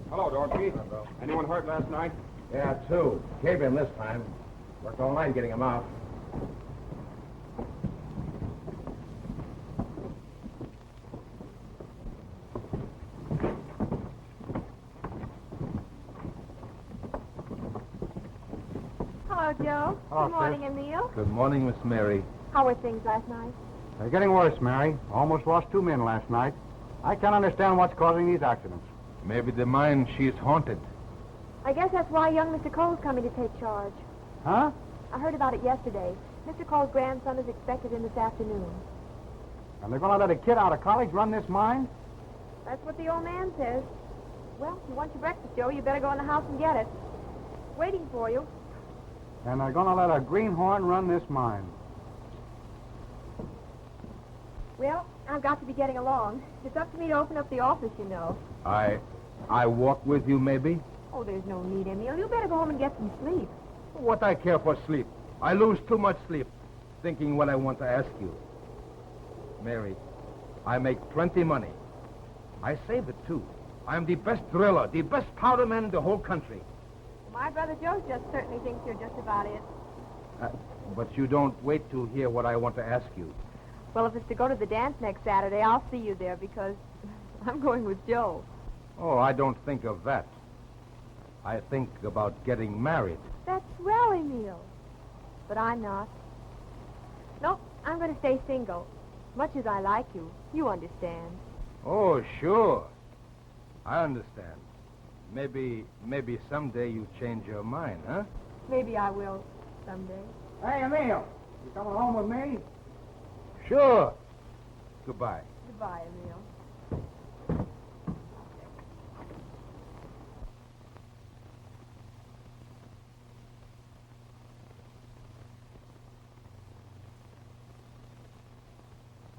Hello, Dorothy. Anyone hurt last night? Yeah, two. Cave in this time. Worked all night getting him out. Hello, Joe. Hello, Good morning, Emil. Good morning, Miss Mary. How were things last night? They're getting worse, Mary. Almost lost 2 men last night. I can't understand what's causing these accidents. Maybe the mine, she's haunted. I guess that's why young Mr. Cole's coming to take charge. Huh? I heard about it yesterday. Mr. Cole's grandson is expected in this afternoon. And they're going to let a kid out of college run this mine? That's what the old man says. Well, if you want your breakfast, Joe, you better go in the house and get it. Waiting for you. And they're going to let a greenhorn run this mine. Well, I've got to be getting along. It's up to me to open up the office, you know. I walk with you, maybe? Oh, there's no need, Emil. You better go home and get some sleep. What I care for sleep? I lose too much sleep thinking what I want to ask you. Mary, I make plenty money. I save it, too. I'm the best driller, the best powder man in the whole country. My brother Joe just certainly thinks you're just about it. But you don't wait to hear what I want to ask you. Well, if it's to go to the dance next Saturday, I'll see you there because I'm going with Joe. Oh, I don't think of that. I think about getting married. That's swell, Emil. But I'm not. Nope, I'm going to stay single. Much as I like you, you understand. Oh, sure. I understand. Maybe someday you change your mind, huh? Maybe I will someday. Hey, Emil, you coming home with me? Sure. Goodbye. Goodbye, Emil.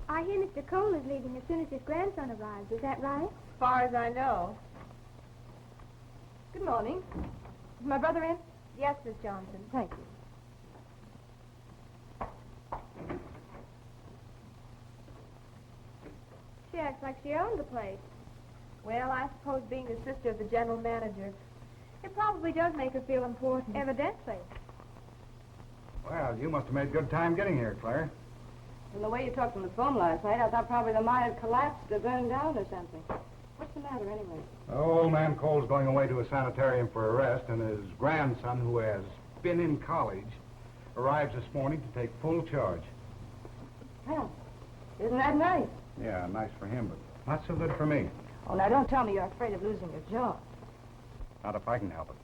I hear Mr. Cole is leaving as soon as his grandson arrives. Is that right? As far as I know. Good morning. Is my brother in? Yes, Miss Johnson. Thank you. She acts like she owned the place. Well, I suppose being the sister of the general manager, it probably does make her feel important. Evidently. Well, you must have made good time getting here, Claire. From the way you talked on the phone last night, I thought probably the mine had collapsed or burned down or something. What's the matter, anyway? Old man Cole's going away to a sanitarium for a rest, and his grandson, who has been in college, arrives this morning to take full charge. Well, isn't that nice? Yeah, nice for him, but not so good for me. Oh, now don't tell me you're afraid of losing your job. Not if I can help it.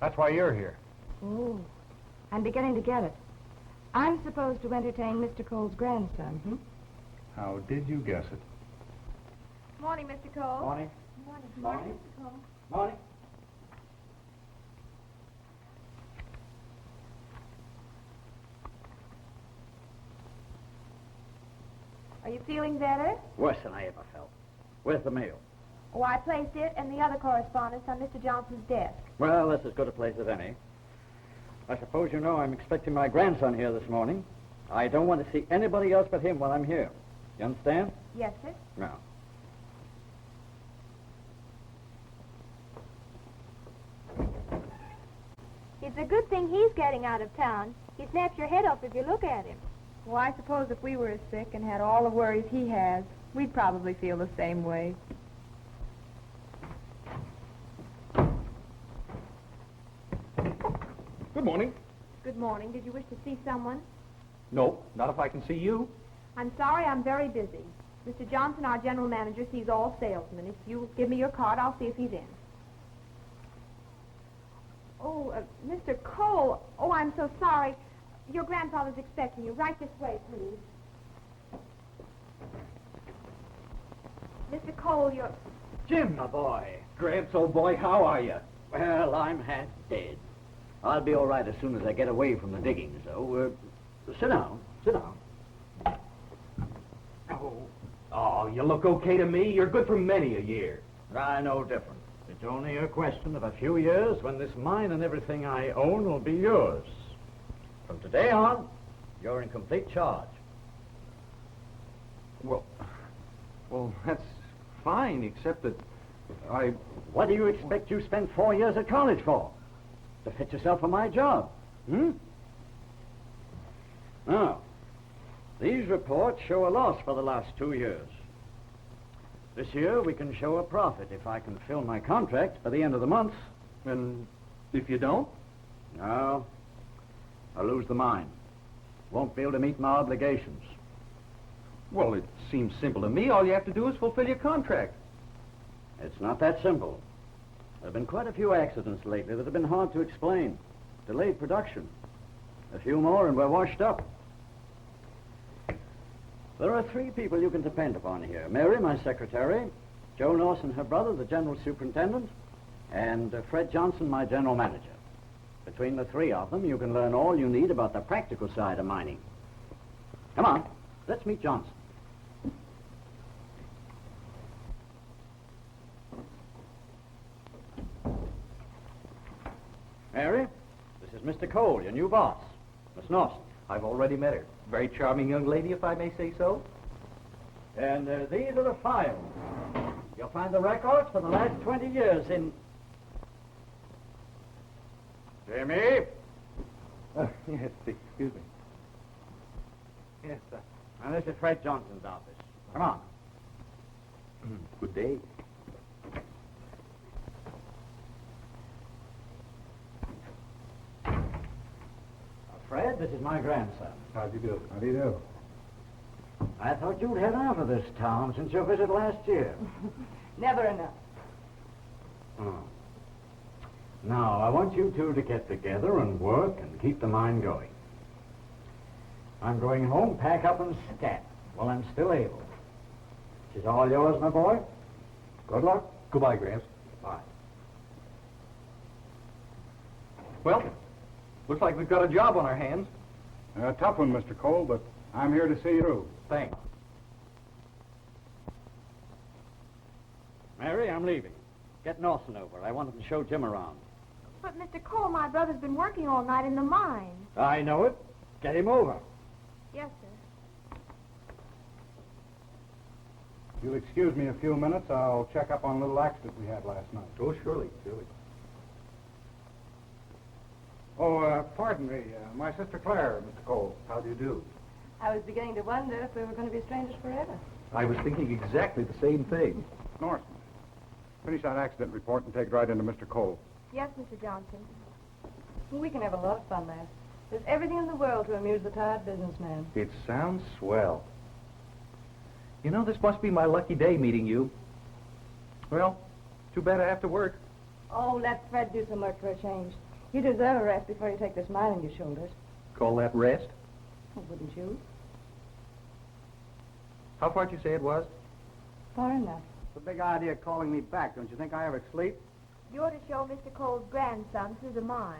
That's why you're here. Oh, I'm beginning to get it. I'm supposed to entertain Mr. Cole's grandson, hmm? How did you guess it? Morning, Mr. Cole. Morning. Morning, Mr. Cole. Morning. Are Are you feeling better? Worse than I ever felt. Where's the mail? Oh, I placed it and the other correspondence on Mr. Johnson's desk. Well, that's as good a place as any. I suppose you know I'm expecting my grandson here this morning. I don't want to see anybody else but him while I'm here. You understand? Yes, sir. No. It's a good thing he's getting out of town. He snaps your head off if you look at him. Well, I suppose if we were as sick and had all the worries he has, we'd probably feel the same way. Good morning. Good morning. Did you wish to see someone? No, not if I can see you. I'm sorry, I'm very busy. Mr. Johnson, our general manager, sees all salesmen. If you give me your card, I'll see if he's in. Oh, Mr. Cole. Oh, I'm so sorry. Your grandfather's expecting you. Right this way, please. Mr. Cole, you're... Jim, my boy. Gramps, old boy, how are you? Well, I'm half dead. I'll be all right as soon as I get away from the diggings, though. Sit down. Sit down. Oh, you look okay to me. You're good for many a year. I know different. It's only a question of a few years when this mine and everything I own will be yours. From today on, you're in complete charge. Well, that's fine, except that I... What do you expect you spent 4 years at college for? To fit yourself for my job, Now, these reports show a loss for the last 2 years. This year, we can show a profit if I can fill my contract by the end of the month. And if you don't? No, I'll lose the mine. Won't be able to meet my obligations. Well, it seems simple to me. All you have to do is fulfill your contract. It's not that simple. There have been quite a few accidents lately that have been hard to explain. Delayed production. A few more and we're washed up. There are 3 people you can depend upon here. Mary, my secretary, Joe Norson, her brother, the general superintendent, and Fred Johnson, my general manager. Between the 3 of them, you can learn all you need about the practical side of mining. Come on, let's meet Johnson. Mary, this is Mr. Cole, your new boss, Miss Norson. I've already met her. Very charming young lady, if I may say so. And these are the files. You'll find the records for the last 20 years in... Jimmy? Yes, excuse me. Yes, sir. Now, this is Fred Johnson's office. Come on. Good day. Fred, this is my grandson. How do you do? How do you do? I thought you'd head out of this town since your visit last year. Never enough. Oh. Now, I want you 2 to get together and work and keep the mine going. I'm going home, pack up and scat while I'm still able. She's all yours, my boy. Good luck. Goodbye, Gramps. Bye. Well, looks like we've got a job on our hands. A tough one, Mr. Cole, but I'm here to see you through. Thanks. Mary, I'm leaving. Get Norson over. I want him to show Jim around. But, Mr. Cole, my brother's been working all night in the mine. I know it. Get him over. Yes, sir. If you'll excuse me a few minutes, I'll check up on a little accident we had last night. Oh, surely, surely. Oh, pardon me. My sister Claire, Mr. Cole. How do you do? I was beginning to wonder if we were going to be strangers forever. I was thinking exactly the same thing. Norson, finish that accident report and take it right into Mr. Cole. Yes, Mr. Johnson. We can have a lot of fun there. There's everything in the world to amuse the tired businessman. It sounds swell. You know, this must be my lucky day meeting you. Well, too bad I have to work. Oh, let Fred do some work for a change. You deserve a rest before you take this mine on your shoulders. Call that rest? Oh, wouldn't you? How far did you say it was? Far enough. It's a big idea calling me back. Don't you think I ever sleep? You're to show Mr. Cole's grandson through the mine.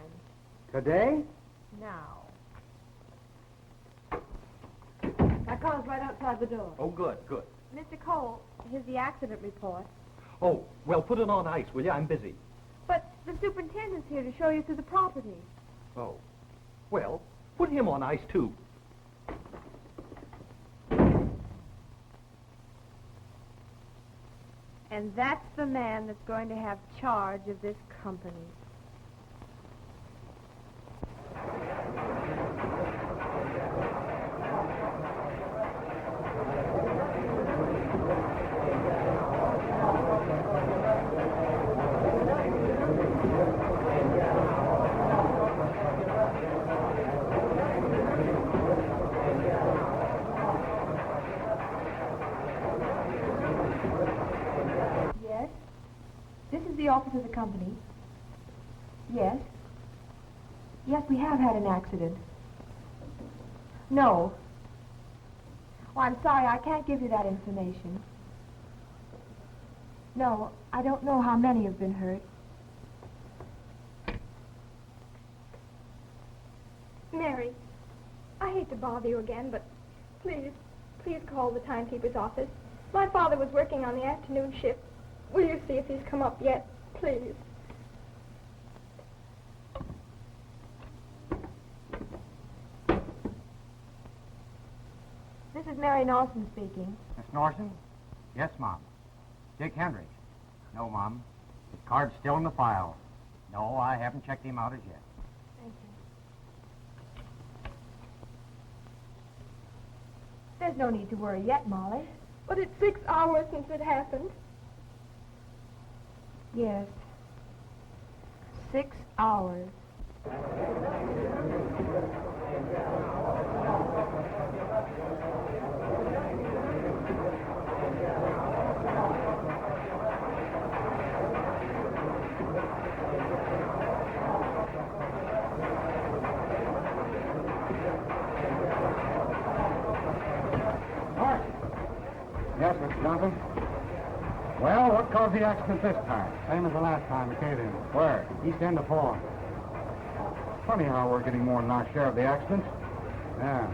Today? Now. Now, car's right outside the door. Oh, good, good. Mr. Cole, here's the accident report. Oh, well, put it on ice, will you? I'm busy. But the superintendent's here to show you through the property. Oh. Well, put him on ice, too. And that's the man that's going to have charge of this company. Yes? This is the office of the company. Yes? Yes, we have had an accident. No. Oh, I'm sorry, I can't give you that information. No, I don't know how many have been hurt. Mary, I hate to bother you again, but please call the timekeeper's office. My father was working on the afternoon shift. Will you see if he's come up yet? Please. This is Mary Nelson speaking. Miss Norton? Yes, Mom. Dick Hendricks? No, Mom. His card's still in the file. No, I haven't checked him out as yet. Thank you. There's no need to worry yet, Molly. But it's 6 hours since it happened. Yes. 6 hours. Yes, Mr. Johnson? Well, what caused the accident this time? Same as the last time, we came in. Where? East end of Paul. Funny how we're getting more than our share of the accidents. Yeah.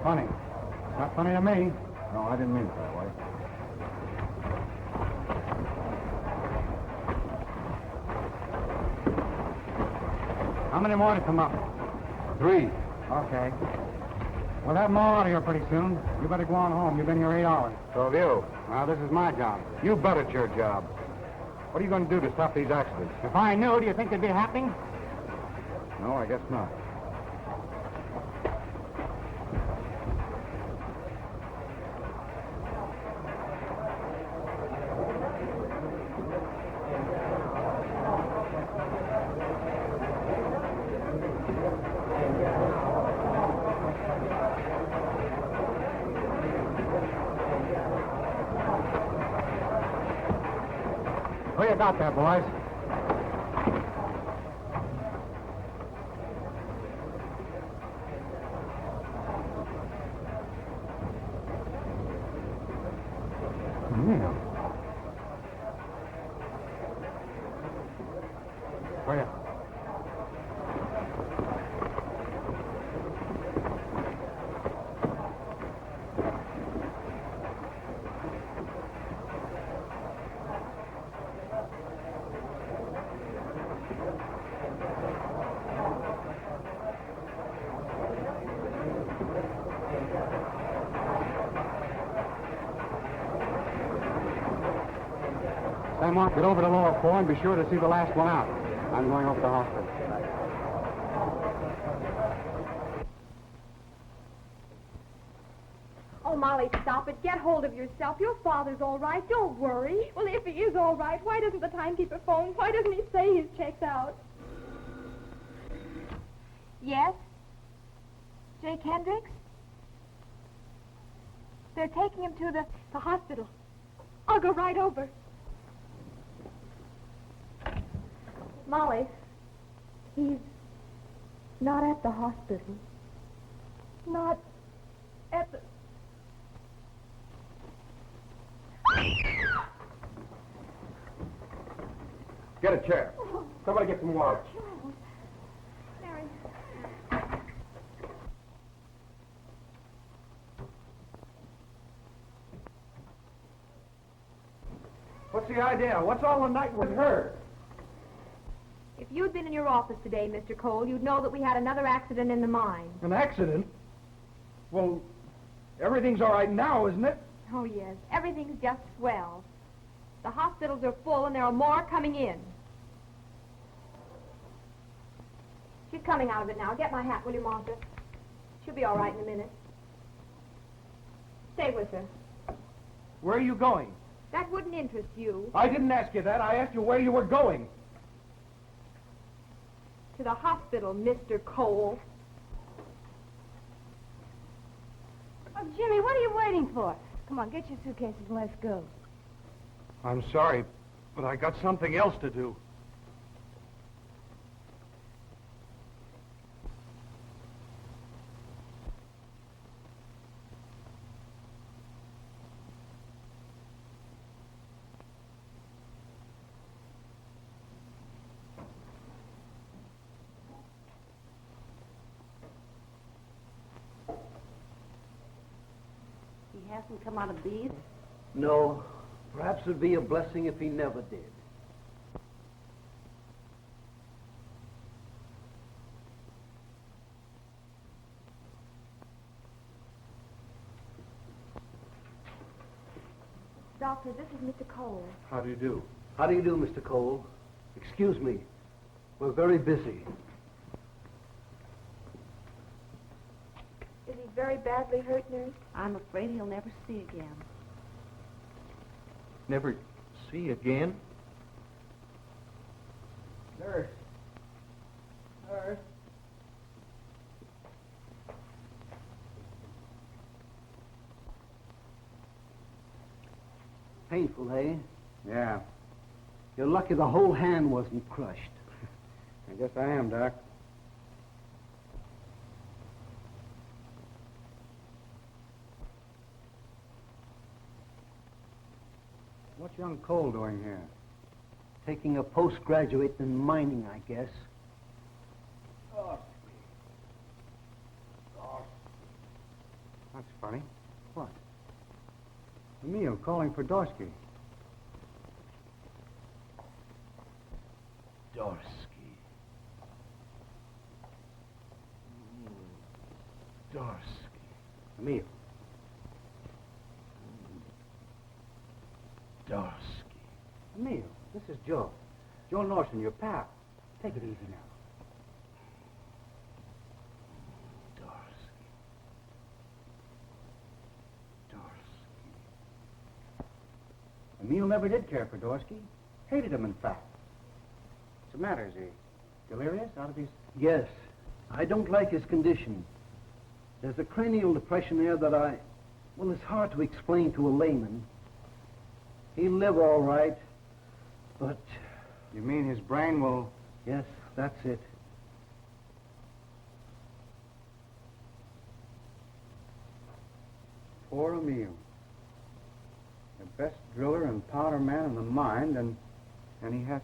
Funny. Not funny to me. No, I didn't mean it that way. How many more to come up? 3. Okay. We'll have them all out of here pretty soon. You better go on home. You've been here 8 hours. So have you. Now, this is my job. You bet it's your job. What are you going to do to stop these accidents? If I knew, do you think they'd be happening? No, I guess not. Who you got there, boys? Yeah. Where you? Sam, get over to lower 4 and be sure to see the last one out. I'm going over to the hospital. Oh, Molly, stop it. Get hold of yourself. Your father's all right. Don't worry. Well, if he is all right, why doesn't the timekeeper phone? Why doesn't he say his check's out? Yes? Jake Hendricks? They're taking him to the hospital. I'll go right over. Molly, he's not at the hospital. Not at the... Get a chair. Somebody get some water. Mary. What's the idea? What's all the night with her? If you'd been in your office today, Mr. Cole, you'd know that we had another accident in the mine. An accident? Well, everything's all right now, isn't it? Oh, yes. Everything's just swell. The hospitals are full and there are more coming in. She's coming out of it now. Get my hat, will you, Martha? She'll be all right in a minute. Stay with her. Where are you going? That wouldn't interest you. I didn't ask you that. I asked you where you were going. To the hospital, Mr. Cole. Oh, Jimmy, what are you waiting for? Come on, get your suitcases and let's go. I'm sorry, but I got something else to do. He hasn't come out of these? No. Perhaps it'd be a blessing if he never did. Doctor, this is Mr. Cole. How do you do? How do you do, Mr. Cole? Excuse me. We're very busy. Is he very badly hurt, nurse? I'm afraid he'll never see again. Never see again? Nurse. Nurse. Painful, eh? Yeah, You're lucky the whole hand wasn't crushed. I guess I am, Doc. What's young Cole doing here? Taking a postgraduate in mining, I guess. That's funny. What? Emil calling for Dorsky. Dorsky. Dorsky. Emil. Dorsky. Emil, this is Joe. Joe Norton, your pal. Take it easy now. Dorsky. Dorsky. Emil never did care for Dorsky. Hated him, in fact. What's the matter? Is he delirious? Out of his... Yes. I don't like his condition. There's a cranial depression there that well, it's hard to explain to a layman. He'll live all right, but... You mean his brain will... Yes, that's it. Poor Emil. The best driller and powder man in the mine, and he has...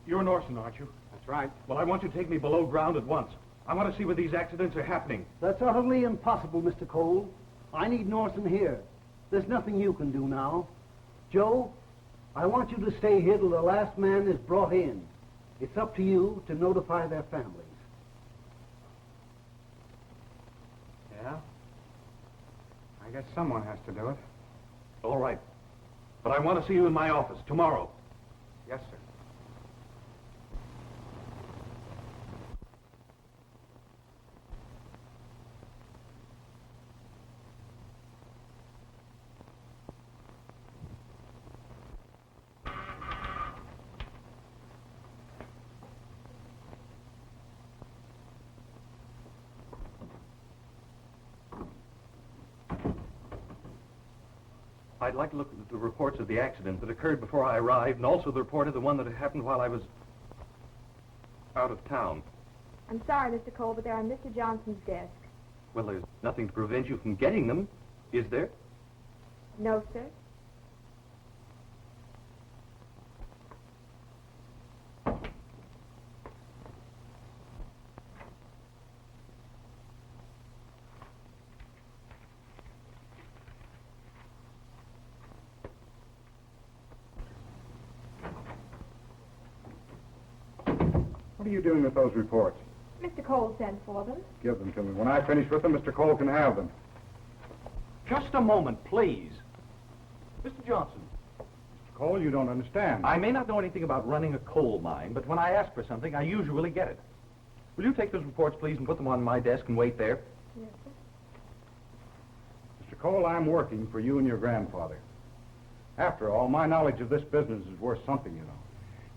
You're Norton, aren't you? That's right. Well, I want you to take me below ground at once. I want to see where these accidents are happening. That's utterly impossible, Mr. Cole. I need Norton here. There's nothing you can do now. Joe, I want you to stay here till the last man is brought in. It's up to you to notify their families. Yeah? I guess someone has to do it. All right. But I want to see you in my office tomorrow. Yes, sir. I'd like to look at the reports of the accident that occurred before I arrived, and also the report of the one that had happened while I was out of town. I'm sorry, Mr. Cole, but they're on Mr. Johnson's desk. Well, there's nothing to prevent you from getting them, is there? No, sir. What are you doing with those reports? Mr. Cole sent for them. Give them to me. When I finish with them, Mr. Cole can have them. Just a moment, please. Mr. Johnson, Mr. Cole, you don't understand. I may not know anything about running a coal mine, but when I ask for something, I usually get it. Will you take those reports, please, and put them on my desk and wait there? Yes, sir. Mr. Cole, I'm working for you and your grandfather. After all, my knowledge of this business is worth something, you know.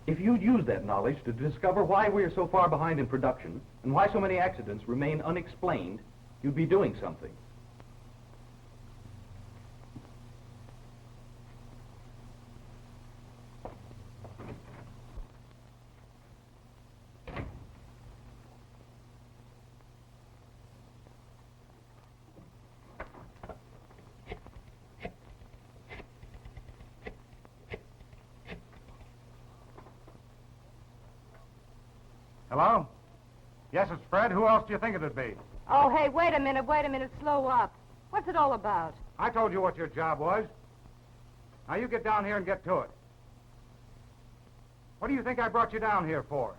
If you'd use that knowledge to discover why we are so far behind in production and why so many accidents remain unexplained, you'd be doing something. Hello? Yes, it's Fred. Who else do you think it'd be? Oh, hey, wait a minute, slow up. What's it all about? I told you what your job was. Now you get down here and get to it. What do you think I brought you down here for?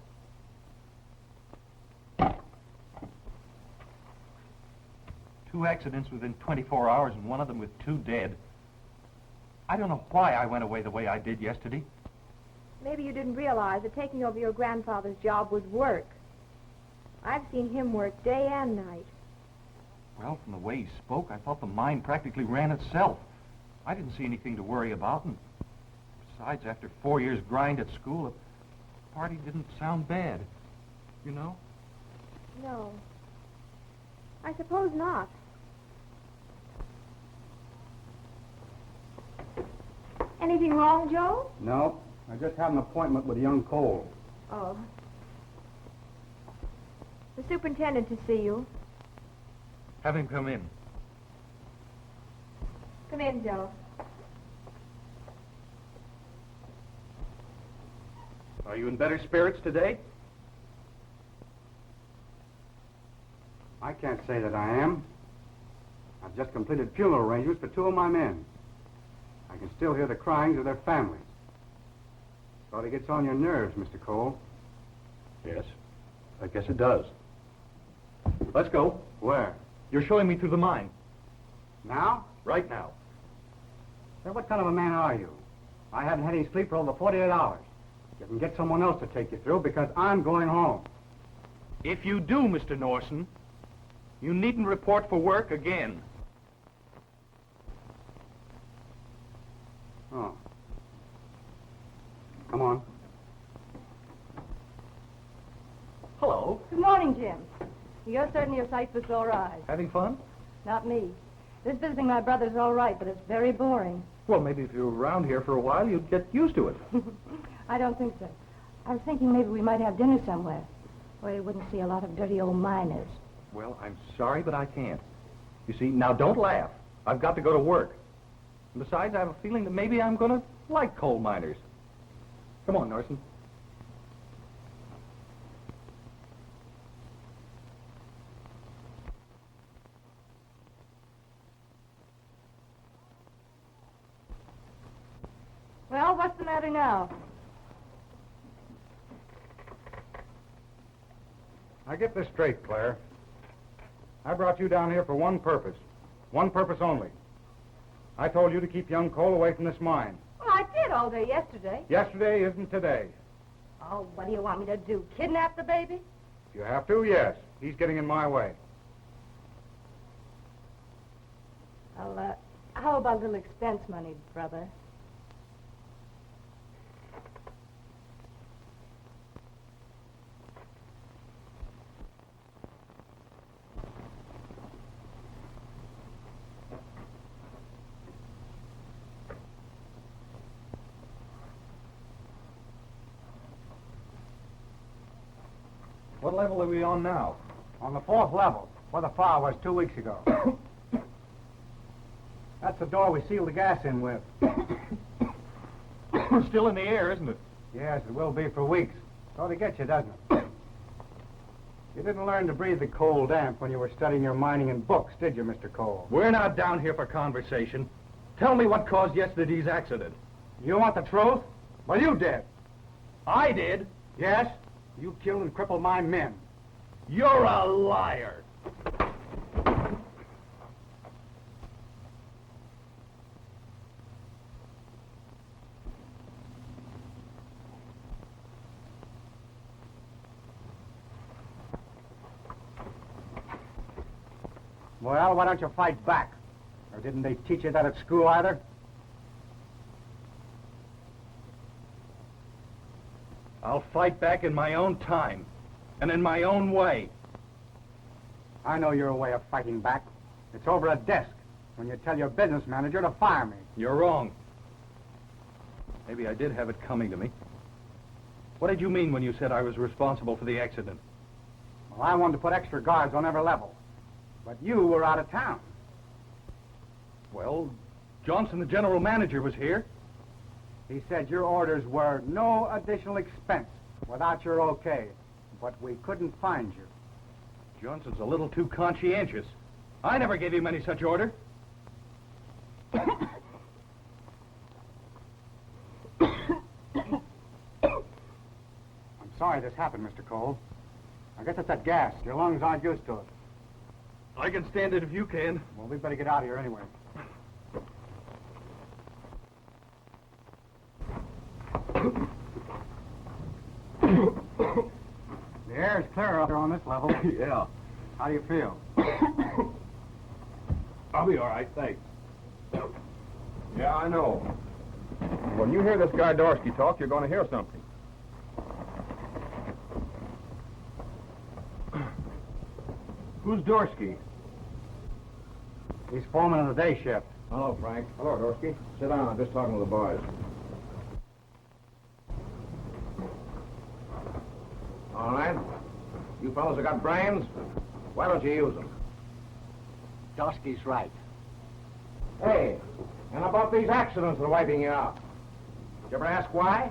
Two accidents within 24 hours and one of them with 2 dead. I don't know why I went away the way I did yesterday. Maybe you didn't realize that taking over your grandfather's job was work. I've seen him work day and night. Well, from the way he spoke, I thought the mine practically ran itself. I didn't see anything to worry about, and besides, after 4 years' grind at school, the party didn't sound bad. You know? No. I suppose not. Anything wrong, Joe? No. I just had an appointment with young Cole. Oh. The superintendent to see you. Have him come in. Come in, Joe. Are you in better spirits today? I can't say that I am. I've just completed funeral arrangements for 2 of my men. I can still hear the cryings of their families. Sort of gets on your nerves, Mr. Cole. Yes, I guess it does. Let's go. Where? You're showing me through the mine. Now? Right now. Sir, what kind of a man are you? I haven't had any sleep for over 48 hours. You can get someone else to take you through because I'm going home. If you do, Mr. Norson, you needn't report for work again. Oh. Come on. Hello. Good morning, Jim. You're certainly a sight for sore eyes. Having fun? Not me. This visiting my brother's all right, but it's very boring. Well, maybe if you were around here for a while, you'd get used to it. I don't think so. I was thinking maybe we might have dinner somewhere, where you wouldn't see a lot of dirty old miners. Well, I'm sorry, but I can't. You see, now don't laugh. I've got to go to work. And besides, I have a feeling that maybe I'm going to like coal miners. Come on, Norson. Well, what's the matter now? Now get this straight, Claire. I brought you down here for one purpose. One purpose only. I told you to keep young Cole away from this mine. Well, I did all day yesterday. Yesterday isn't today. Oh, what do you want me to do? Kidnap the baby? If you have to, yes. He's getting in my way. Well, how about a little expense money, brother? What level are we on now? On the 4th level, where the fire was 2 weeks ago. That's the door we sealed the gas in with. Still in the air, isn't it? Yes, it will be for weeks. Sort of gets you, doesn't it? You didn't learn to breathe the coal damp when you were studying your mining in books, did you, Mr. Cole? We're not down here for conversation. Tell me what caused yesterday's accident. You want the truth? Well, you did. I did. Yes? You killed and crippled my men. You're a liar. Well, why don't you fight back? Or didn't they teach you that at school either? I'll fight back in my own time and in my own way. I know your way of fighting back. It's over a desk when you tell your business manager to fire me. You're wrong. Maybe I did have it coming to me. What did you mean when you said I was responsible for the accident? Well, I wanted to put extra guards on every level. But you were out of town. Well, Johnson, the general manager, was here. He said your orders were no additional expense without your okay. But we couldn't find you. Johnson's a little too conscientious. I never gave him any such order. I'm sorry this happened, Mr. Cole. I guess it's that gas. Your lungs aren't used to it. I can stand it if you can. Well, we better get out of here anyway. The air is clear up here on this level. Yeah. How do you feel? I'll be all right, thanks. Yeah, I know. When you hear this guy Dorsky talk, you're going to hear something. Who's Dorsky? He's foreman of the day shift. Hello, Frank. Hello, Dorsky. Sit down. I'm just talking to the boys. All right. You fellas have got brains. Why don't you use them? Dorsky's right. Hey, and about these accidents that are wiping you out. Did you ever ask why?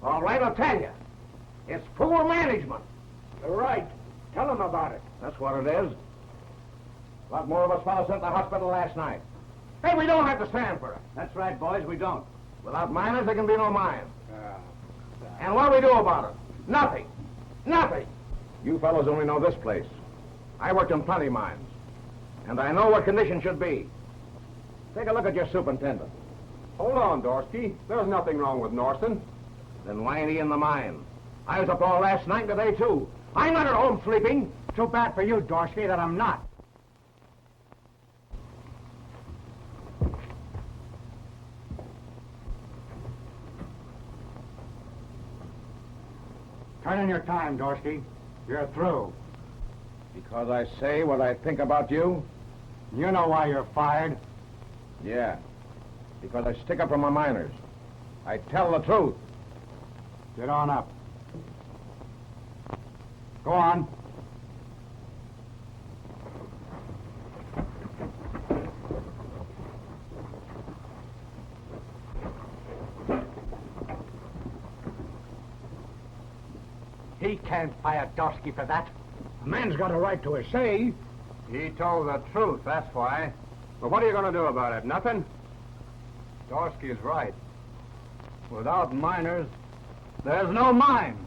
All right, I'll tell you. It's poor management. They're right. Tell them about it. That's what it is. A lot more of us fellas sent to the hospital last night. Hey, we don't have to stand for it. That's right, boys, we don't. Without miners, there can be no mines. And what do we do about it? Nothing. Nothing. You fellows only know this place. I worked in plenty mines. And I know what conditions should be. Take a look at your superintendent. Hold on, Dorsky. There's nothing wrong with Norson. Then why ain't he in the mine? I was up all last night and today, too. I'm not at home sleeping. Too bad for you, Dorsky, that I'm not. Turn in your time, Dorsky. You're through. Because I say what I think about you? You know why you're fired. Yeah. Because I stick up for my miners. I tell the truth. Get on up. Go on. He can't fire Dorsky for that. A man's got a right to a say. He told the truth, that's why. But what are you going to do about it? Nothing? Dorsky's right. Without miners, there's no mine.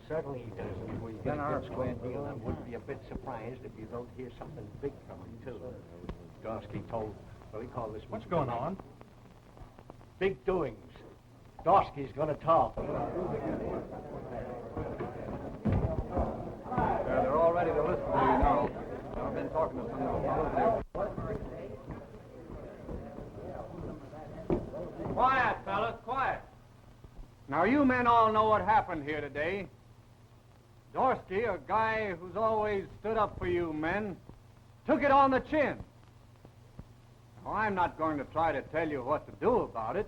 Certainly he does. We get our square deal. I wouldn't be a bit surprised if you don't hear something big from him, too. Dorsky told, well, he called this... What's going on? Big doings. Dorsky's going to talk. They're all ready to listen to you now. I've been talking to some of them. Quiet, fellas, quiet. Now, you men all know what happened here today. Dorsky, a guy who's always stood up for you men, took it on the chin. Now, I'm not going to try to tell you what to do about it.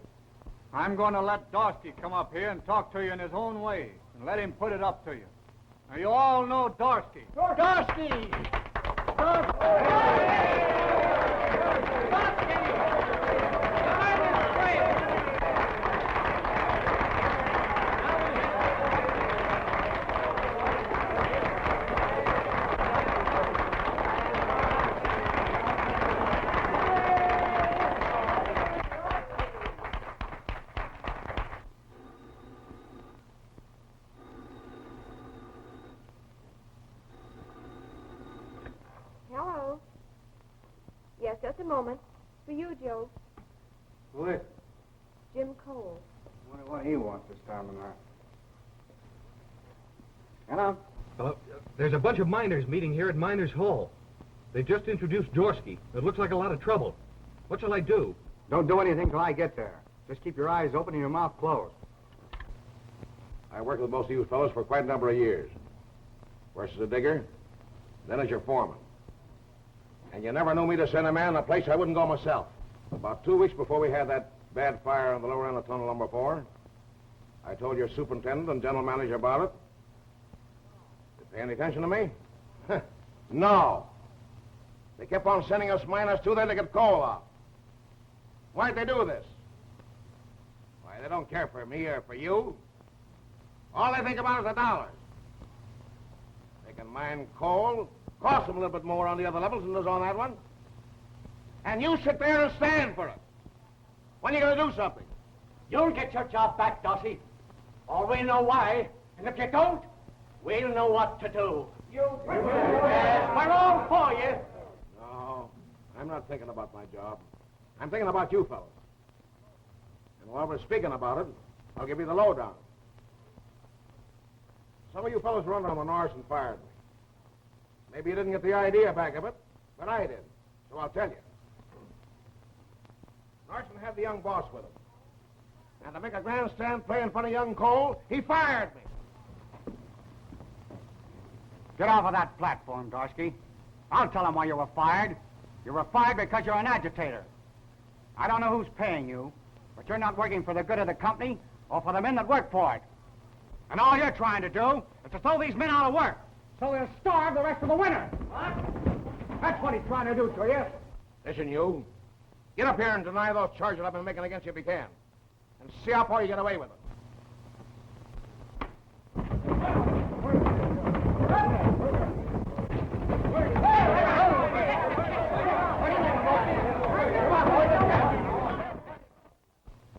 I'm going to let Dorsky come up here and talk to you in his own way, and let him put it up to you. Now, you all know Dorsky. Dorsky! Just a moment. For you, Joe. Who is it? Jim Cole. Wonder what he wants this time of night. Hello. Hello. There's a bunch of miners meeting here at Miners Hall. They just introduced Dorsky. It looks like a lot of trouble. What shall I do? Don't do anything till I get there. Just keep your eyes open and your mouth closed. I worked with most of you fellows for quite a number of years. First as a digger, then as your foreman. And you never knew me to send a man in a place I wouldn't go myself. About 2 weeks before we had that bad fire on the lower end of tunnel number 4, I told your superintendent and general manager about it. Did they pay any attention to me? No. They kept on sending us miners too there to get coal off. Why'd they do this? Why, they don't care for me or for you. All they think about is the dollars. They can mine coal, cost them a little bit more on the other levels than does on that one. And you sit there and stand for it. When are you going to do something? You'll get your job back, Dossie. Or we'll know why. And if you don't, we'll know what to do. We're all for you. No, I'm not thinking about my job. I'm thinking about you fellas. And while we're speaking about it, I'll give you the lowdown. Some of you fellas run on the Norse and fired me. Maybe you didn't get the idea back of it, but I did. So I'll tell you. Norton had the young boss with him. And to make a grandstand play in front of young Cole, he fired me. Get off of that platform, Dorsky. I'll tell him why you were fired. You were fired because you're an agitator. I don't know who's paying you, but you're not working for the good of the company or for the men that work for it. And all you're trying to do is to throw these men out of work, so they'll starve the rest of the winter. What? That's what he's trying to do to you. Listen, you. Get up here and deny those charges I've been making against you if you can. And see how far you get away with it.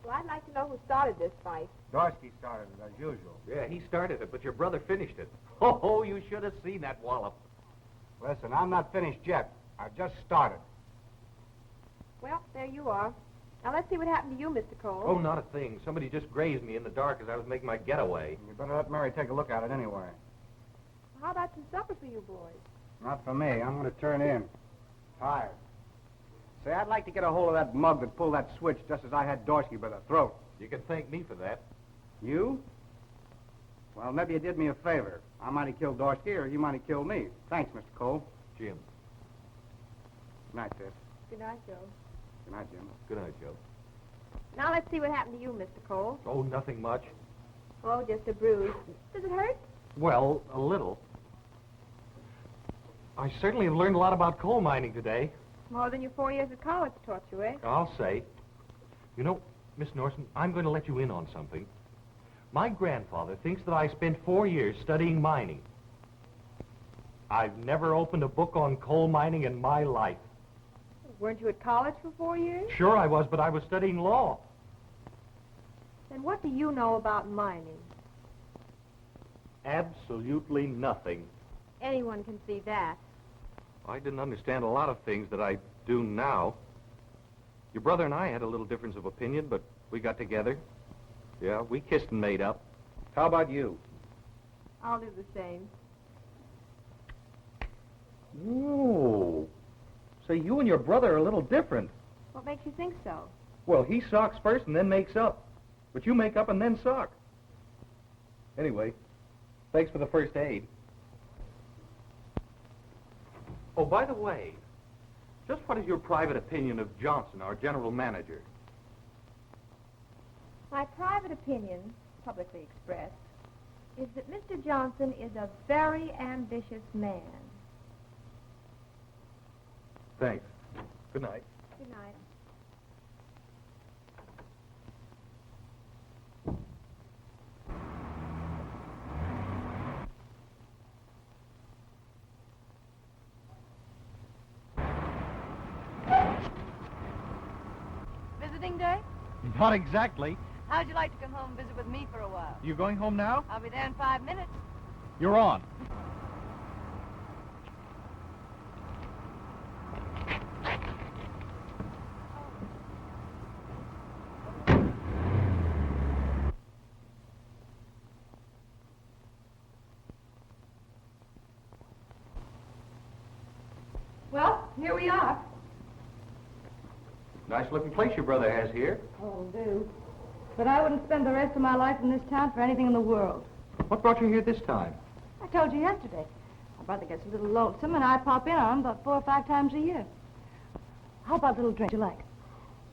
Well, I'd like to know who started this fight. Dorsky started it, as usual. Yeah, he started it, but your brother finished it. Oh, you should have seen that wallop. Listen, I'm not finished yet. I've just started. Well, there you are. Now, let's see what happened to you, Mr. Cole. Oh, not a thing. Somebody just grazed me in the dark as I was making my getaway. You better let Mary take a look at it anyway. How about some supper for you boys? Not for me. I'm going to turn in. Tired. Say, I'd like to get a hold of that mug that pulled that switch just as I had Dorsky by the throat. You can thank me for that. You? Well, maybe you did me a favor. I might have killed Dorsky, or he might have killed me. Thanks, Mr. Cole. Jim. Good night, Sis. Good night, Joe. Good night, Jim. Good night, Joe. Now, let's see what happened to you, Mr. Cole. Oh, nothing much. Oh, just a bruise. Does it hurt? Well, a little. I certainly have learned a lot about coal mining today. More than your 4 years at college taught you, eh? I'll say. You know, Miss Norton, I'm going to let you in on something. My grandfather thinks that I spent 4 years studying mining. I've never opened a book on coal mining in my life. Weren't you at college for 4 years? Sure I was, but I was studying law. Then what do you know about mining? Absolutely nothing. Anyone can see that. I didn't understand a lot of things that I do now. Your brother and I had a little difference of opinion, but we got together. Yeah, we kissed and made up. How about you? I'll do the same. Whoa. Say, you and your brother are a little different. What makes you think so? Well, he socks first and then makes up. But you make up and then sock. Anyway, thanks for the first aid. Oh, by the way, just what is your private opinion of Johnson, our general manager? My private opinion, publicly expressed, is that Mr. Johnson is a very ambitious man. Thanks. Good night. Good night. Visiting day? Not exactly. How'd you like to come home and visit with me for a while? You going home now? I'll be there in 5 minutes. You're on. we are. Nice looking place your brother has here. Oh, do. But I wouldn't spend the rest of my life in this town for anything in the world. What brought you here this time? I told you yesterday. My brother gets a little lonesome, and I pop in on him about 4 or 5 times a year. How about a little drink you like?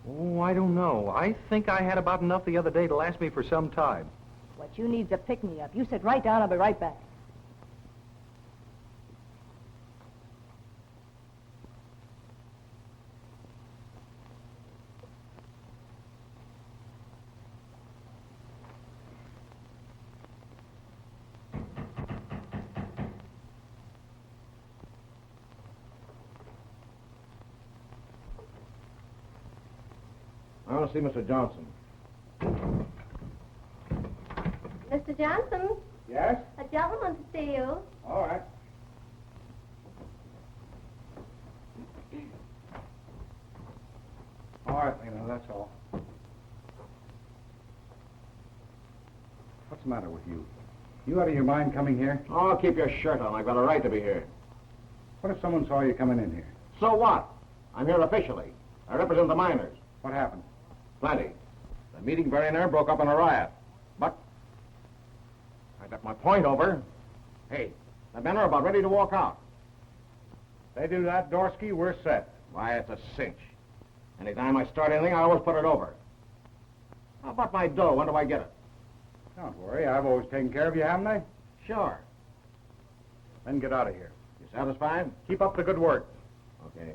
Oh, I don't know. I think I had about enough the other day to last me for some time. What you need's a pick-me-up. You sit right down, I'll be right back. I want to see Mr. Johnson. Mr. Johnson, Yes? a gentleman to see you. All right. All right, Lena, that's all. What's the matter with you? You out of your mind coming here? Oh, keep your shirt on. I've got a right to be here. What if someone saw you coming in here? So what? I'm here officially. I represent the miners. What happened? Plenty. The meeting very near broke up in a riot. But I got my point over. Hey, the men are about ready to walk out. They do that, Dorsky, we're set. Why, it's a cinch. Anytime I start anything, I always put it over. How about my dough? When do I get it? Don't worry, I've always taken care of you, haven't I? Sure. Then get out of here. You satisfied? Keep up the good work. Okay.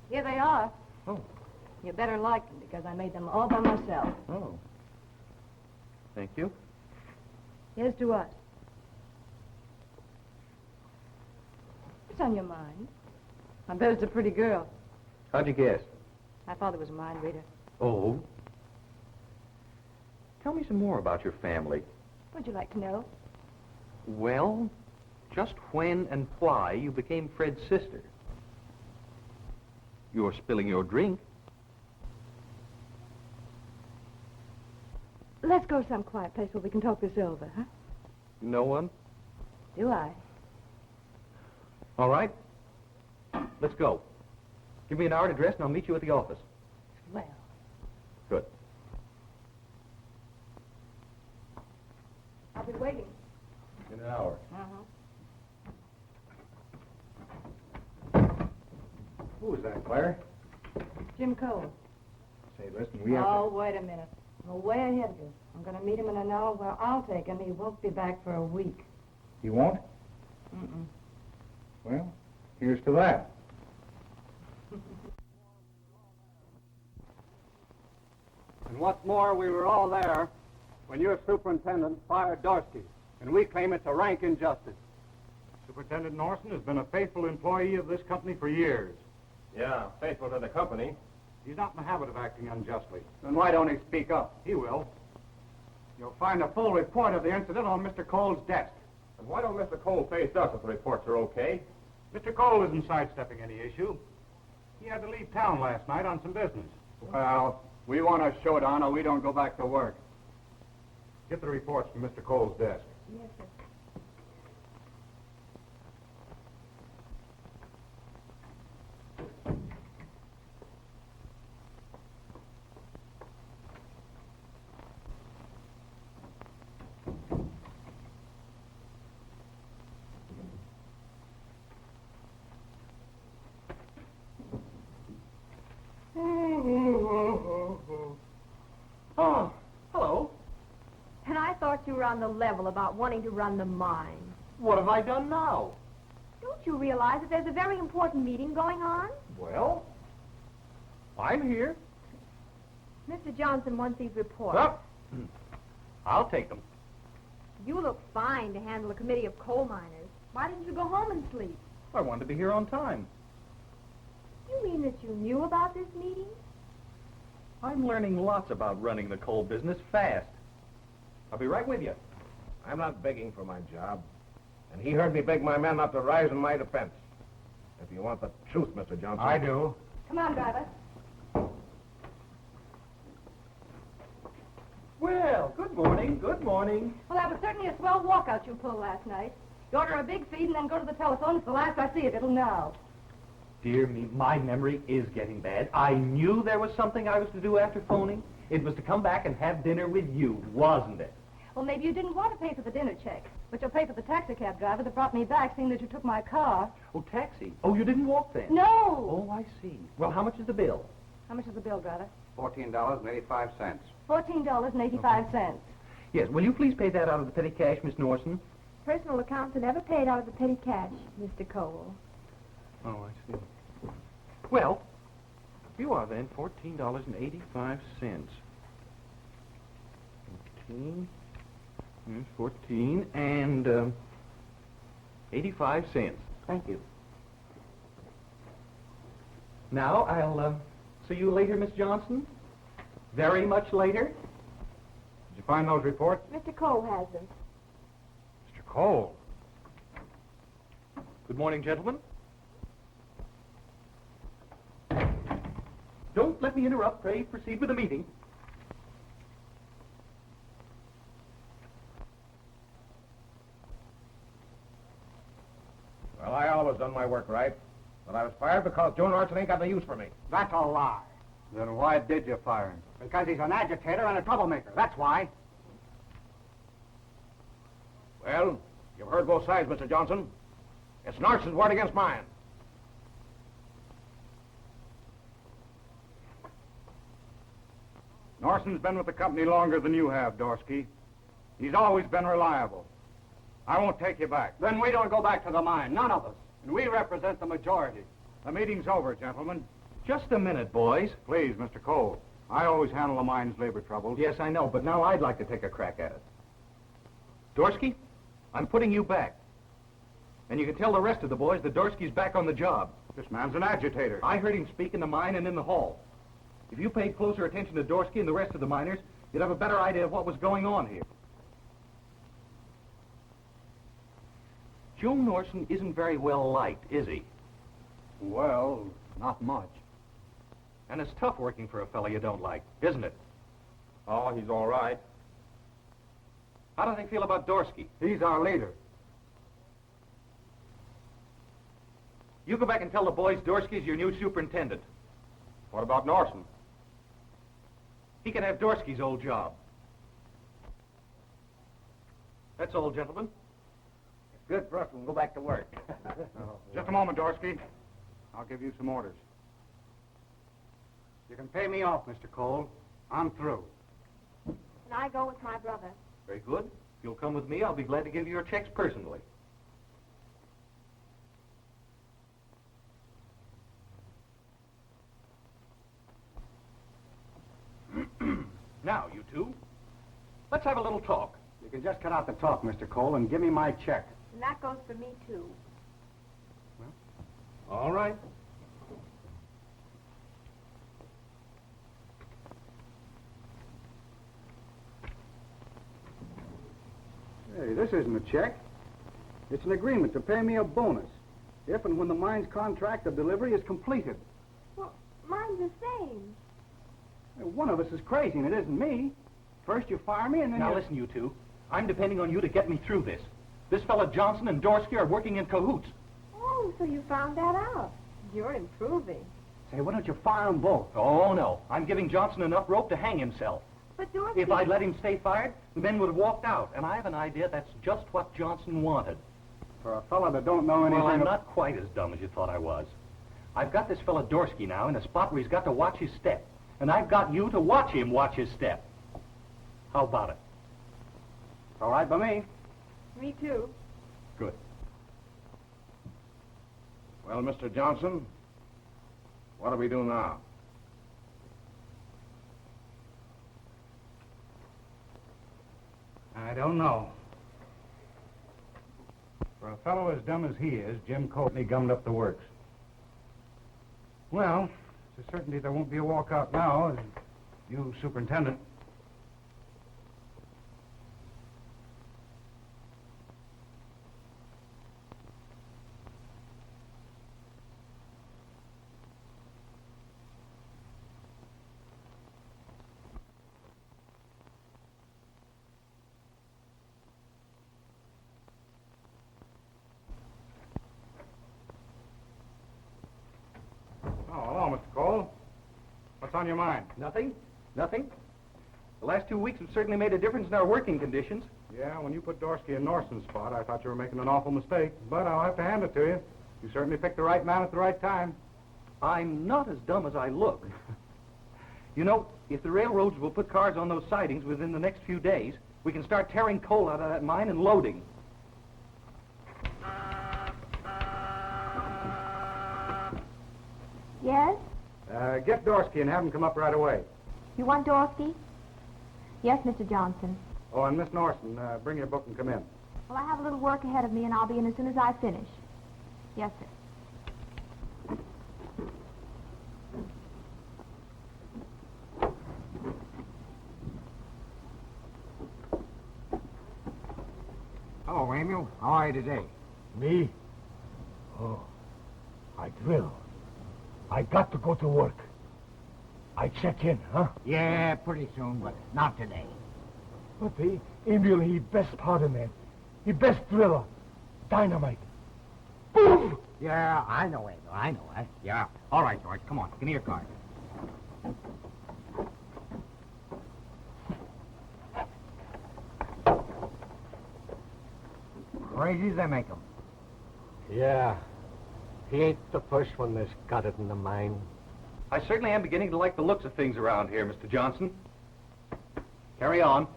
Here they are. Oh. You better like them, because I made them all by myself. Oh. Thank you. Here's to us. What's on your mind? I bet it's a pretty girl. How'd you guess? My father was a mind reader. Oh. Tell me some more about your family. What'd you like to know? Well, just when and why you became Fred's sister. You're spilling your drink. Let's go some quiet place where we can talk this over, huh? No one? Do I? All right. Let's go. Give me an hour to dress and I'll meet you at the office. Well. Good. I'll be waiting. In an hour. Uh-huh. Who is that, Claire? Jim Cole. Say, listen, we have Oh, wait a minute. I'm way ahead of you. I'm going to meet him in an hour where I'll take him. He won't be back for a week. You won't? Mm-mm. Well, here's to that. And what's more, we were all there when your superintendent fired Dorsky, and we claim it's a rank injustice. Superintendent Norson has been a faithful employee of this company for years. Yeah, faithful to the company. He's not in the habit of acting unjustly. Then why don't he speak up? He will. You'll find a full report of the incident on Mr. Cole's desk. And why don't Mr. Cole face us if the reports are okay? Mr. Cole isn't sidestepping any issue. He had to leave town last night on some business. Well, we want a showdown or we don't go back to work. Get the reports from Mr. Cole's desk. Yes, sir. Oh, hello. And I thought you were on the level about wanting to run the mine. What have I done now? Don't you realize that there's a very important meeting going on? Well, I'm here. Mr. Johnson wants these reports. Up. I'll take them. You look fine to handle a committee of coal miners. Why didn't you go home and sleep? I wanted to be here on time. You mean that you knew about this meeting? I'm learning lots about running the coal business fast. I'll be right with you. I'm not begging for my job. And he heard me beg my men not to rise in my defense. If you want the truth, Mr. Johnson. I do. Come on, driver. Well, good morning, good morning. Well, that was certainly a swell walkout you pulled last night. You order a big feed and then go to the telephone. It's the last I see of it till now. Dear me, my memory is getting bad. I knew there was something I was to do after phoning. It was to come back and have dinner with you, wasn't it? Well, maybe you didn't want to pay for the dinner check, but you'll pay for the taxicab driver that brought me back, seeing that you took my car. Oh, taxi. Oh, you didn't walk then? No! Oh, I see. Well, how much is the bill? How much is the bill, driver? $14.85. $14.85. Yes, will you please pay that out of the petty cash, Miss Norson? Personal accounts are never paid out of the petty cash, Mr. Cole. Oh, I see. Well, you are then $14.85. 14 and 85 cents. Thank you. Now, I'll see you later, Miss Johnson. Very much later. Did you find those reports? Mr. Cole has them. Mr. Cole. Good morning, gentlemen. Don't let me interrupt. Pray proceed with the meeting. Well, I always done my work right. But I was fired because Joe Norton ain't got no use for me. That's a lie. Then why did you fire him? Because he's an agitator and a troublemaker. That's why. Well, you've heard both sides, Mr. Johnson. It's Norton's word against mine. Norson's been with the company longer than you have, Dorsky. He's always been reliable. I won't take you back. Then we don't go back to the mine, none of us. And we represent the majority. The meeting's over, gentlemen. Just a minute, boys. Please, Mr. Cole. I always handle the mine's labor troubles. Yes, I know, but now I'd like to take a crack at it. Dorsky, I'm putting you back. And you can tell the rest of the boys that Dorsky's back on the job. This man's an agitator. I heard him speak in the mine and in the hall. If you paid closer attention to Dorsky and the rest of the miners, you'd have a better idea of what was going on here. Joe Norton isn't very well liked, is he? Well, not much. And it's tough working for a fellow you don't like, isn't it? Oh, he's all right. How do they feel about Dorsky? He's our leader. You go back and tell the boys Dorsky's your new superintendent. What about Norton? He can have Dorsky's old job. That's all, gentlemen. Good for us. We'll go back to work. Just a moment, Dorsky. I'll give you some orders. You can pay me off, Mr. Cole. I'm through. And I go with my brother. Very good. If you'll come with me, I'll be glad to give you your checks personally. Now, you two, let's have a little talk. You can just cut out the talk, Mr. Cole, and give me my check. And that goes for me, too. All right. Hey, this isn't a check. It's an agreement to pay me a bonus if and when the mine's contract of delivery is completed. Well, mine's the same. One of us is crazy, and it isn't me. First you fire me, and then Now you... listen, you two. I'm depending on you to get me through this. This fella Johnson and Dorsky are working in cahoots. Oh, so you found that out. You're improving. Say, why don't you fire them both? Oh, no. I'm giving Johnson enough rope to hang himself. But Dorsky... If I'd let him stay fired, the men would have walked out. And I have an idea that's just what Johnson wanted. For a fella that don't know anything... Well, I'm not quite as dumb as you thought I was. I've got this fella Dorsky now in a spot where he's got to watch his step. And I've got you to watch him watch his step. How about it? It's all right by me. Me, too. Good. Well, Mr. Johnson, what do we do now? I don't know. For a fellow as dumb as he is, Jim Courtney gummed up the works. Well, it's a certainty there won't be a walkout now. You superintendent. Oh, hello, Mr. Cole. What's on your mind? Nothing. The last 2 weeks have certainly made a difference in our working conditions. Yeah, when you put Dorsky in Norton's spot, I thought you were making an awful mistake. But I'll have to hand it to you. You certainly picked the right man at the right time. I'm not as dumb as I look. You know, if the railroads will put cars on those sidings within the next few days, we can start tearing coal out of that mine and loading. Yes? Get Dorsky and have him come up right away. You want Dorsky? Yes, Mr. Johnson. Oh, and Miss Norton, bring your book and come in. Well, I have a little work ahead of me, and I'll be in as soon as I finish. Yes, sir. Hello, Emil. How are you today? Me? Oh, I drill. I got to go to work. I check in, huh? Yeah, pretty soon, but not today. But Emil, he best powder man. He best driller. Dynamite. Boom! Yeah, I know, Emil. I know. Yeah. All right, George. Come on. Give me your card. Crazy as they make 'em. Yeah. He ain't the first one that's got it in the mine. I certainly am beginning to like the looks of things around here, Mr. Johnson. Carry on.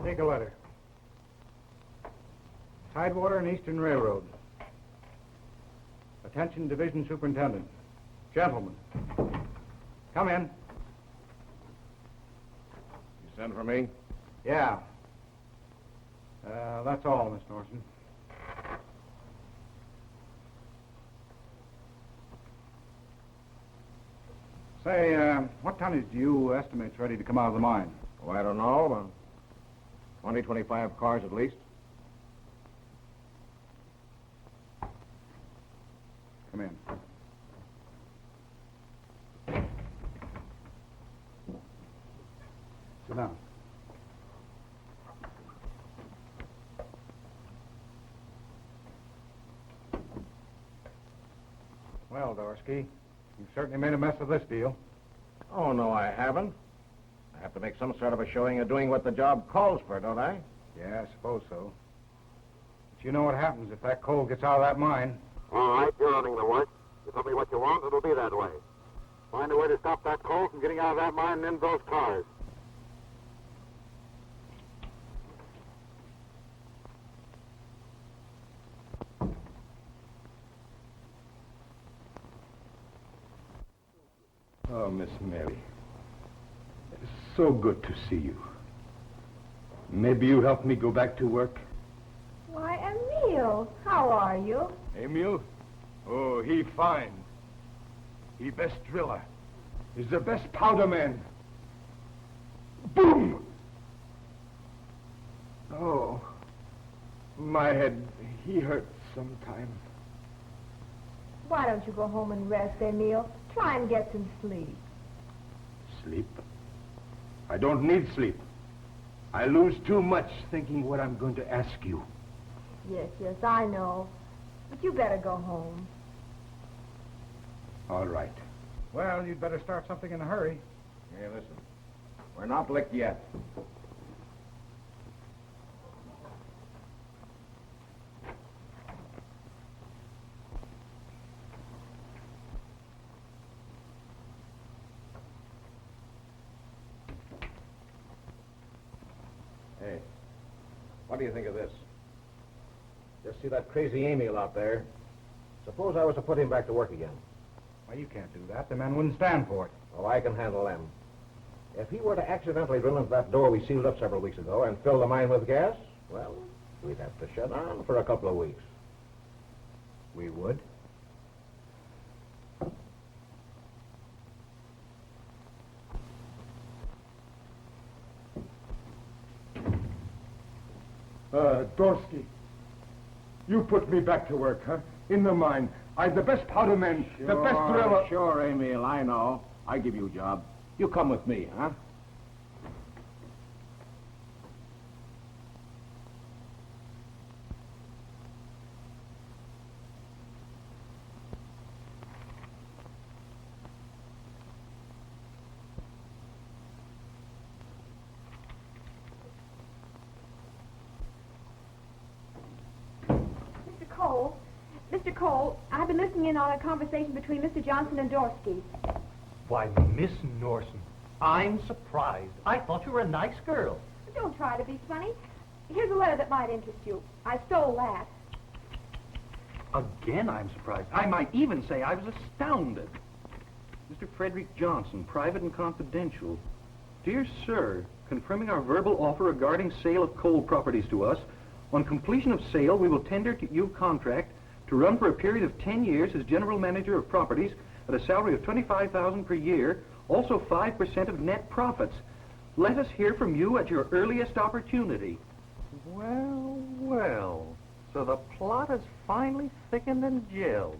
Take a letter. Tidewater and Eastern Railroad. Attention, Division Superintendent. Gentlemen, come in. You sent for me? Yeah. That's all, Miss Norton. Say, what tonnage do you estimate's ready to come out of the mine? Oh, I don't know. About 20, 25 cars at least. Come in. Sit down. Well, Dorsky, you've certainly made a mess of this deal. Oh, no, I haven't. I have to make some sort of a showing of doing what the job calls for, don't I? Yeah, I suppose so. But you know what happens if that coal gets out of that mine. All right, you're running the work. You tell me what you want, it'll be that way. Find a way to stop that coal from getting out of that mine and into those cars. Oh, Miss Mary. It's so good to see you. Maybe you help me go back to work? Why, Emil, how are you? Emil? Oh, he fine. He best driller. He's the best powder man. Boom! Oh, my head, he hurts sometimes. Why don't you go home and rest, Emil? Try and get some sleep. Sleep? I don't need sleep. I lose too much thinking what I'm going to ask you. Yes, I know. But you better go home. All right. Well, you'd better start something in a hurry. Hey, listen. We're not licked yet. Hey, what do you think of this? Just see that crazy Emil out there? Suppose I was to put him back to work again. Well, you can't do that. The men wouldn't stand for it. Oh, I can handle them. If he were to accidentally drill into that door we sealed up several weeks ago and fill the mine with gas, well, we'd have to shut down for a couple of weeks. We would. Dorsky, you put me back to work, huh? In the mine. I'm the best powder man, the best driller. Sure, Emil, I know. I give you a job. You come with me, huh? Mr. Cole, I've been listening in on a conversation between Mr. Johnson and Dorsky. Why, Miss Norson, I'm surprised. I thought you were a nice girl. Don't try to be funny. Here's a letter that might interest you. I stole that. Again, I'm surprised. I might even say I was astounded. Mr. Frederick Johnson, private and confidential. Dear sir, confirming our verbal offer regarding sale of coal properties to us. On completion of sale, we will tender to you contract to run for a period of 10 years as general manager of properties at a salary of $25,000 per year, also 5% of net profits. Let us hear from you at your earliest opportunity. Well, well, so the plot has finally thickened and gelled.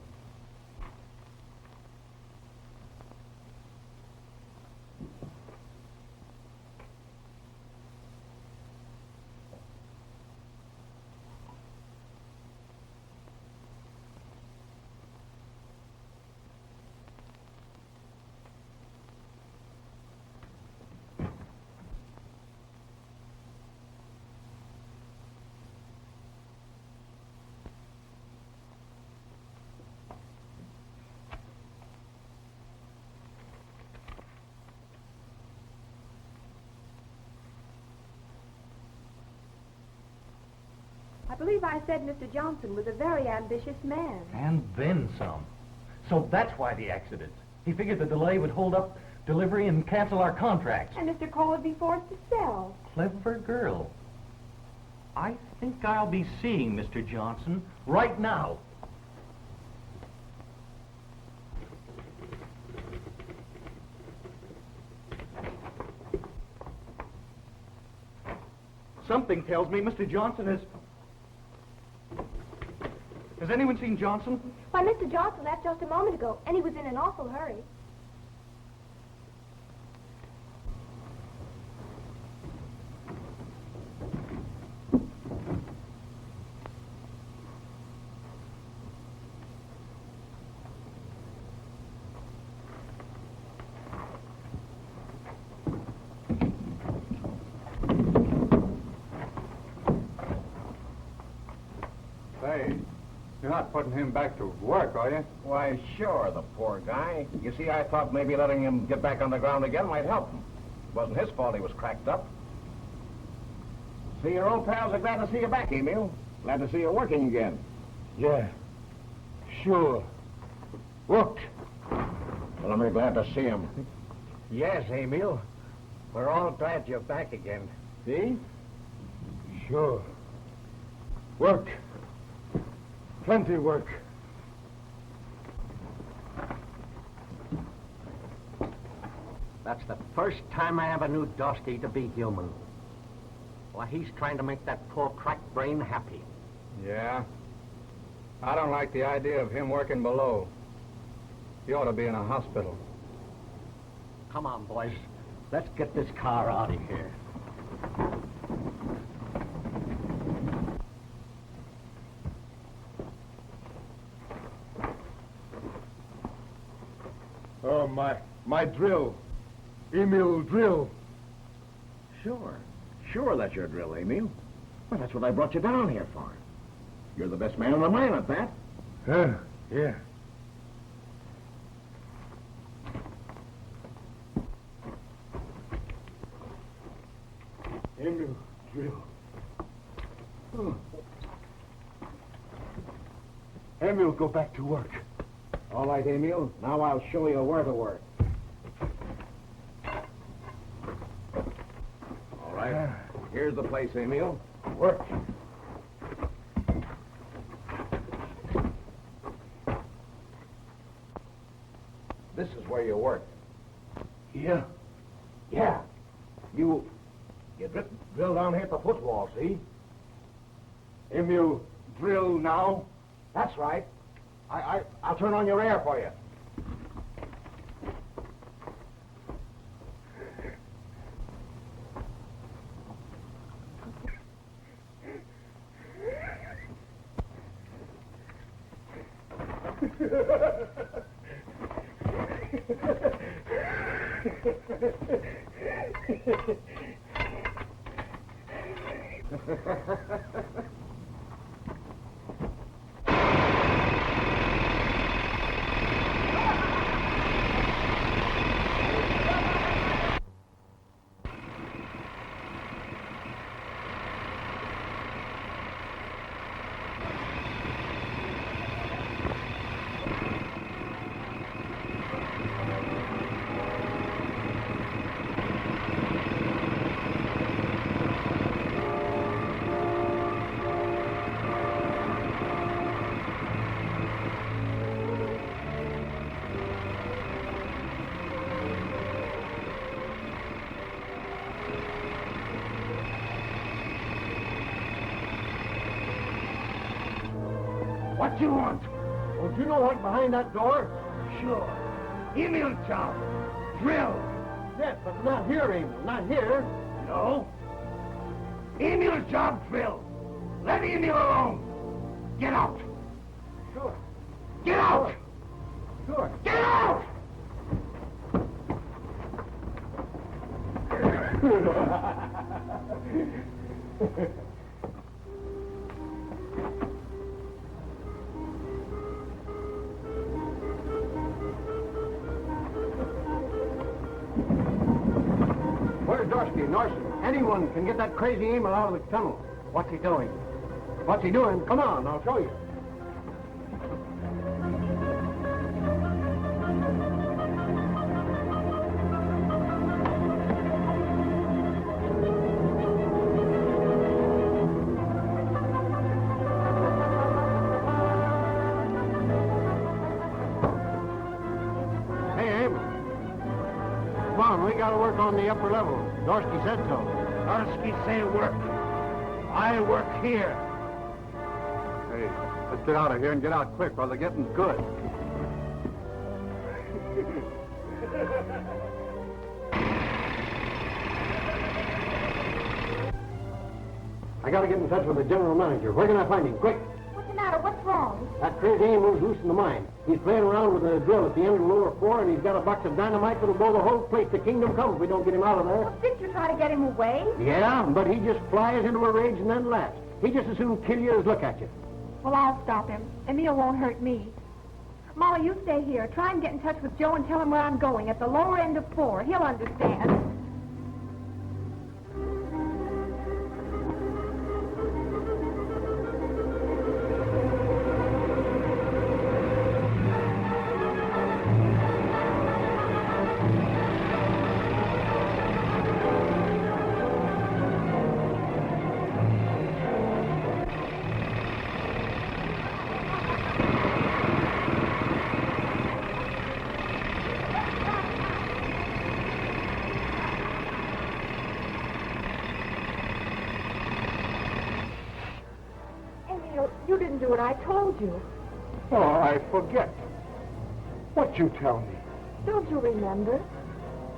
I believe I said Mr. Johnson was a very ambitious man. And then some. So that's why the accident. He figured the delay would hold up delivery and cancel our contracts. And Mr. Cole would be forced to sell. Clever girl. I think I'll be seeing Mr. Johnson right now. Something tells me Mr. Johnson is... Has anyone seen Johnson? Why, Mr. Johnson left just a moment ago, and he was in an awful hurry. Say, you're not putting him back to work, are you? Why, sure, the poor guy. You see, I thought maybe letting him get back on the ground again might help him. It wasn't his fault he was cracked up. See, your old pals are glad to see you back, Emil. Glad to see you working again. Yeah, sure. Worked. Well, I'm very glad to see him. Yes, Emil. We're all glad you're back again. See? Sure. Work. Plenty work. That's the first time I ever knew Dorsky to be human. Why, he's trying to make that poor cracked brain happy. Yeah. I don't like the idea of him working below. He ought to be in a hospital. Come on, boys. Let's get this car out of here. Oh, my drill. Emil drill. Sure. Sure, that's your drill, Emil. Well, that's what I brought you down here for. You're the best man in the mine at that. Yeah. Emil drill. Oh. Emil go back to work. All right, Emil. Now I'll show you where to work. All right. Here's the place, Emil. Work. This is where you work. Yeah. Yeah. You drill down here at the footwall, see? Him you drill now? That's right. I'll turn on your air for you. What you want? Don't you know what's behind that door? Sure. Emil job. Drill. Yes, but not here, Emil. Not here. No. Emil job drill. Let Emil alone. Get out. Sure. Get out. Sure. Get out. Where's Dorsky? Norton? Anyone can get that crazy Emil out of the tunnel. What's he doing? What's he doing? Come on, I'll show you. Hey, Emil. Come on, we gotta work on the upper level. Dorsky said so. Dorsky say work. I work here. Hey, let's get out of here and get out quick while the getting's good. I gotta get in touch with the general manager. Where can I find him? Quick! What's the matter? What's wrong? That crazy Emil's loose in the mine. He's playing around with a drill at the end of the lower floor, and he's got a box of dynamite that'll blow the whole place to kingdom come if we don't get him out of there. Well, didn't you try to get him away? Yeah, but he just flies into a rage and then laughs. He just as soon kill you as look at you. Well, I'll stop him. Emil won't hurt me. Molly, you stay here. Try and get in touch with Joe and tell him where I'm going, at the lower end of 4. He'll understand. You didn't do what I told you. Oh, I forget. What you tell me? Don't you remember?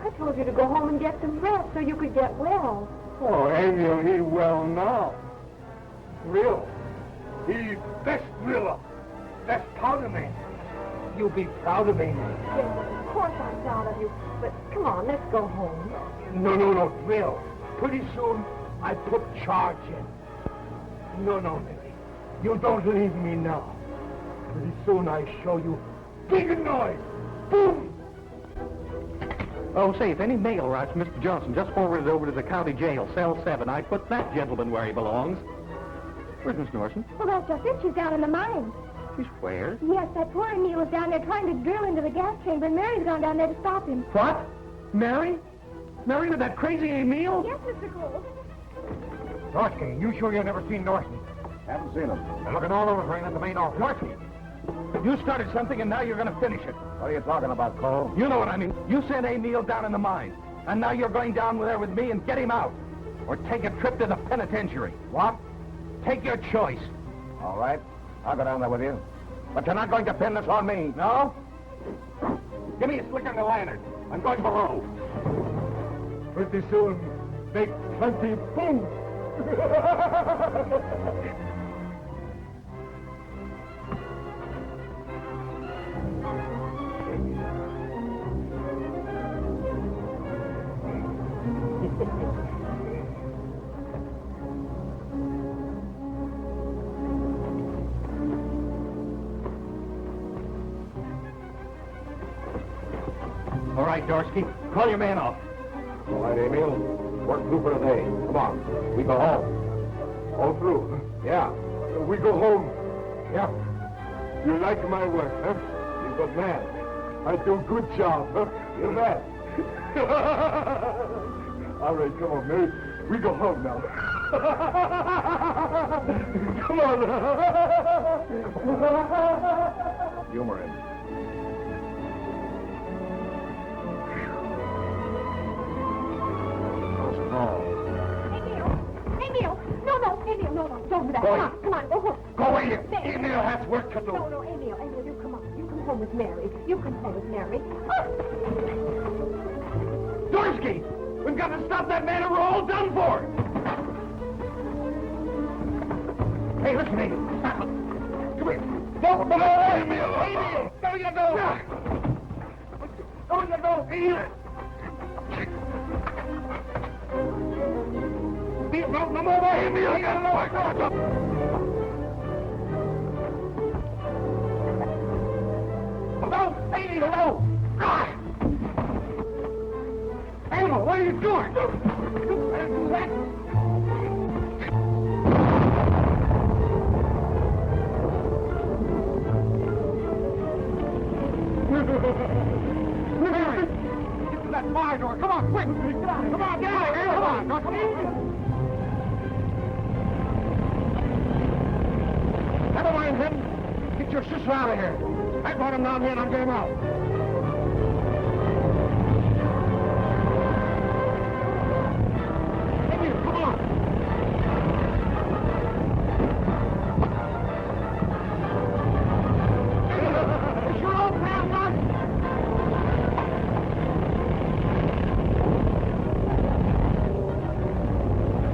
I told you to go home and get some rest so you could get well. Oh, Emil, he well now. Drill. He best driller. Best powder man. You be proud of me. Yes, of course I'm proud of you. But come on, let's go home. No, drill. Pretty soon, I put charge in. No, Mary. You don't leave me now. Pretty soon I show you big noise. Boom! Oh, say, if any mail writes Mr. Johnson, just forward it over to the county jail, cell 7. I'd put that gentleman where he belongs. Where's Miss Norton? Well, that's just it. She's down in the mine. She's where? Yes, that poor Emil is down there trying to drill into the gas chamber, and Mary's gone down there to stop him. What? Mary? Mary with that crazy Emil? Yes, Mr. Cole. Dorsky, you sure you've never seen Norton? Haven't seen him. They're looking all over for him at the main office. Dorsky! You started something, and now you're going to finish it. What are you talking about, Cole? You know what I mean. You sent Emil down in the mine, and now you're going down there with me and get him out. Or take a trip to the penitentiary. What? Take your choice. All right. I'll go down there with you. But you're not going to pin this on me. No? Give me a slicker and a lantern. I'm going below. Pretty soon, make plenty boom. All right, Dorsky. Call your man off. All right, Emil. Work through for today. Come on. We go home. All through. Yeah. We go home. Yeah. You like my work, huh? You got mad. I do good job, huh? You bet. All right, come on, Mary. We go home now. Come on. Humor him. Emil! No, Emil, no, don't do that. Go Come on, go home. Go away. There. Emil has work to do. No, Emil, you come on. You come home with Mary. You come home with Mary. Dorsky! We've got to stop that man or we're all done for! Hey, listen, Emil. Stop. Come here. Don't go away, Emil! Emil! Go you go! Go you go, Emil! No more way, Emil! I gotta know. No! Emil, no! God! Emil, what are you doing? You better do that. Mary, get to that fire door. Come on, quick. Come on, get out of here. Come on. Come on. Never mind him. Get your sister out of here. I brought him down here and I'm getting him out. Emil, come on. It's your old pal, Mark.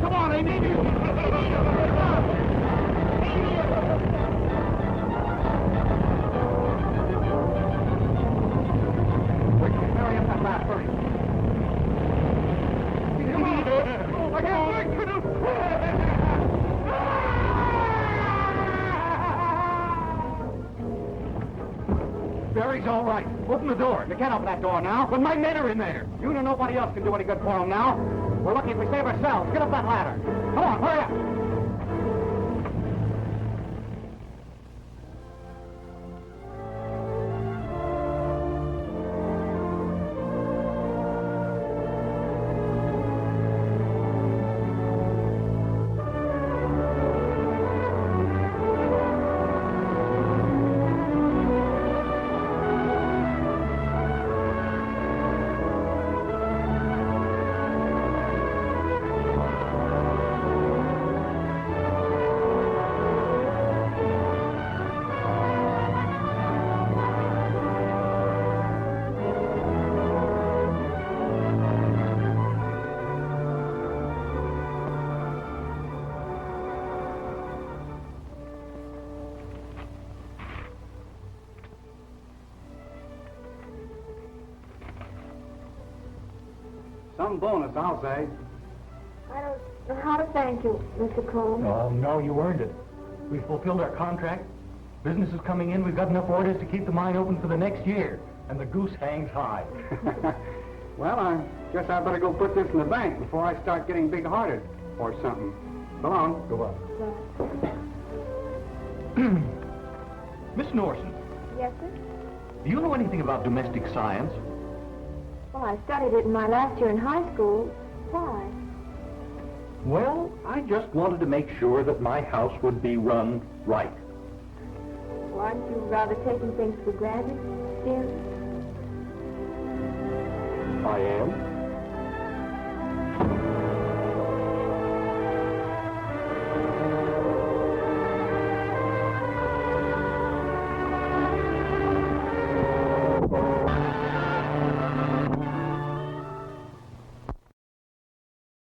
Come on, Emil. Hurry up that last hurry. Come on. I can't wait for them. Barry's all right. Open the door. You can't open that door now. But my men are in there. You and nobody else can do any good for him now. We're lucky if we save ourselves. Get up that ladder. Come on, hurry up. Some bonus, I'll say. I don't know how to thank you, Mr. Cole. Oh, no, you earned it. We fulfilled our contract. Business is coming in. We've got enough orders to keep the mine open for the next year. And the goose hangs high. Well, I guess I better go put this in the bank before I start getting big-hearted or something. So long. Go on. Miss Norson, Yes, sir? do you know anything about domestic science? Well, I studied it in my last year in high school. Why? Well, I just wanted to make sure that my house would be run right. Well, aren't you rather taking things for granted, still? I am.